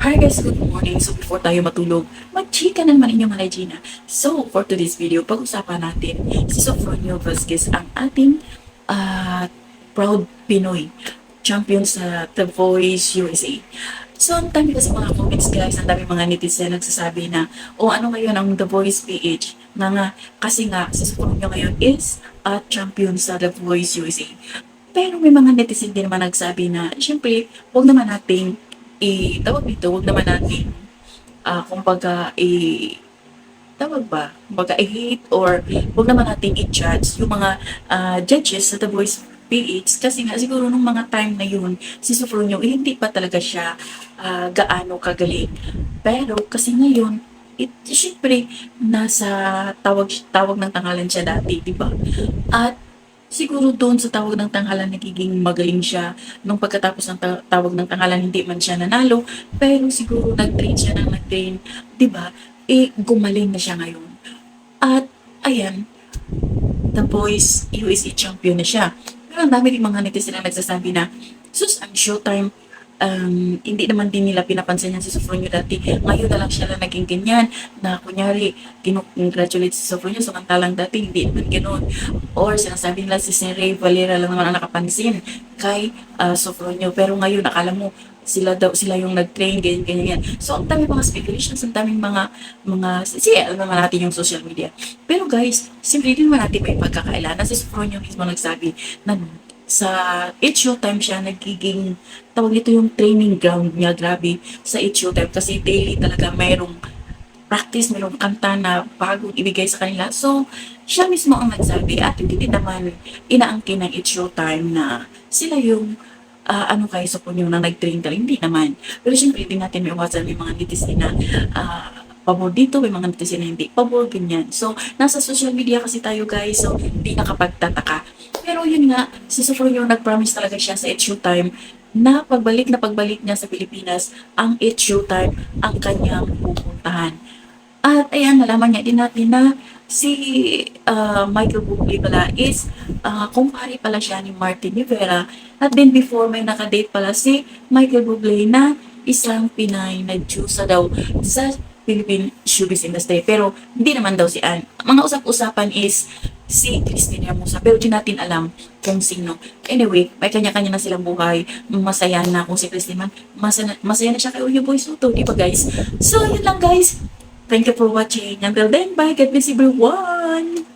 Hi guys, good morning. So before tayo matulog, mag-chika na naman inyong Malay Gina. So for today's video, pag-usapan natin si Sofronio Vasquez, ang ating proud Pinoy champion sa The Voice USA. So ang dami kasi mga comments guys, ang dami mga netizen nagsasabi na, ano ngayon ang The Voice PH? Kasi nga, si Sofronio ngayon is champion sa The Voice USA. Pero may mga netizen din naman nagsabi na, syempre, huwag naman nating tawag dito, huwag naman natin, kumbaga, tawag ba? Kumbaga, i-hate or huwag naman natin i-judge yung mga judges sa The Voice PH kasi nga siguro nung mga time na yun, si Sofronio, hindi pa talaga siya gaano kagaling. Pero kasi ngayon, syempre, nasa tawag ng tangalan siya dati, di ba? At siguro doon sa tawag ng tanghalan nagiging magaling siya. Nung pagkatapos ng tawag ng tanghalan, hindi man siya nanalo, pero siguro nag-train siya ng nag-train, 'di ba? Gumaling na siya ngayon. At ayan, The Voice USA champion na siya. Pero ang dami rin mga netizen na nagsasabi na, sus, ang showtime, hindi naman din nila pinapansin yan si Sofronio dati. Ngayon na lang siya lang naging ganyan, na kunyari, kinukongratulate si Sofronio, samantalang dati hindi naman ganoon. Or sinasabi nila si Ray Valera lang naman ang nakapansin kay Sofronio. Pero ngayon, akala mo, sila yung nag-train, ganyan, ganyan, yan. So, ang dami mga speculations, ang daming sige, alam naman natin yung social media. Pero guys, simple din naman natin may pagkakailan. Si Sofronio mismo nagsabi na sa It's Showtime siya nagiging, tawag nito yung training ground niya, grabe, sa It's Showtime kasi daily talaga mayroong practice, mayroong kanta na bagong ibigay sa kanila. So, siya mismo ang nagsabi at hindi din naman inaangkin ng It's Showtime na sila yung kay Sofronio na nag-train ka, hindi naman. Pero syempre, hindi natin may iwasan, may mga netizen na pabor dito, may mga netizen na hindi pabor, ganyan. So, nasa social media kasi tayo guys, so hindi nakapagtataka. Pero yun nga, si Sofronio nag-promise talaga siya sa It's Showtime na pagbalik niya sa Pilipinas, ang It's Showtime ang kanyang pupuntahan. At ayan, nalaman niya din natin na si Michael Bublé pala is kumpare pala siya ni Martin Rivera. At then before, may nakadate pala si Michael Bublé na isang Pinay na Diyosa daw sa Philippine showbiz industry. Pero hindi naman daw si Anne. Mga usap-usapan is si Christina Hermosa. Pero di natin alam kung sino. Anyway, may kanya-kanya na silang buhay. Masaya na kung si Christina man. Masaya na siya kay Uyo Boy Soto. Di ba guys? So, yun lang guys. Thank you for watching. Until then, bye. God bless everyone.